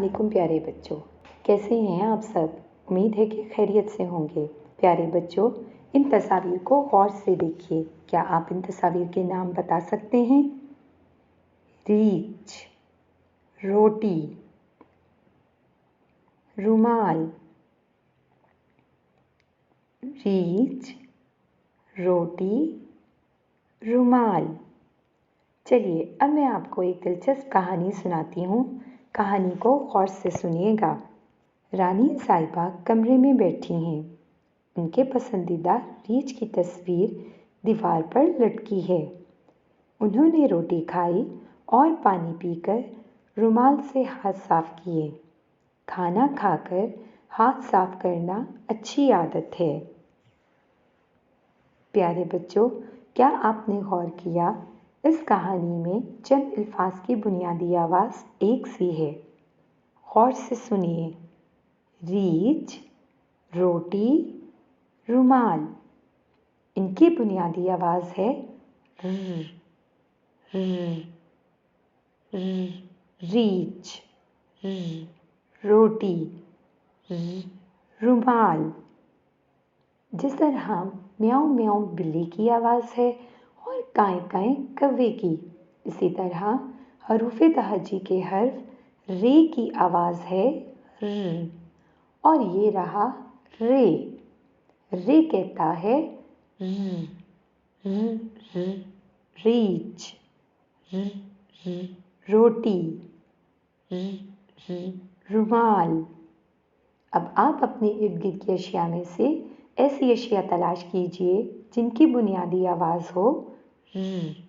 वालेकुम प्यारे बच्चों, कैसे हैं आप सब। उम्मीद है कि खैरियत से होंगे। प्यारे बच्चों, इन तस्वीर को गौर से देखिए। क्या आप इन तस्वीर के नाम बता सकते हैं? रीछ, रोटी, रुमाल। रीछ, रोटी, रुमाल। चलिए अब मैं आपको एक दिलचस्प कहानी सुनाती हूँ। कहानी को गौर से सुनिएगा। रानी साहिबा कमरे में बैठी हैं। उनके पसंदीदा रीछ की तस्वीर दीवार पर लटकी है। उन्होंने रोटी खाई और पानी पीकर रुमाल से हाथ साफ किए। खाना खाकर हाथ साफ करना अच्छी आदत है। प्यारे बच्चों, क्या आपने गौर किया इस कहानी में चंद अल्फाज की बुनियादी आवाज़ एक सी है। गौर से सुनिए। रीछ, रोटी, रुमाल। इनकी बुनियादी आवाज़ है र, र, र, रीछ, र, रोटी, र, रुमाल। जिस तरह म्याऊं म्याऊं बिल्ली की आवाज़ है और काएं काएं कौवे की, इसी तरह हरूफे तहजी के हर्फ रे की आवाज़ है र। और ये रहा रे। रे कहता है र, र, र, रीछ, र, र, रोटी, र, र, रुमाल। अब आप अपने इर्द गिर्द की अशिया में से ऐसी अशिया तलाश कीजिए जिनकी बुनियादी आवाज़ हो र।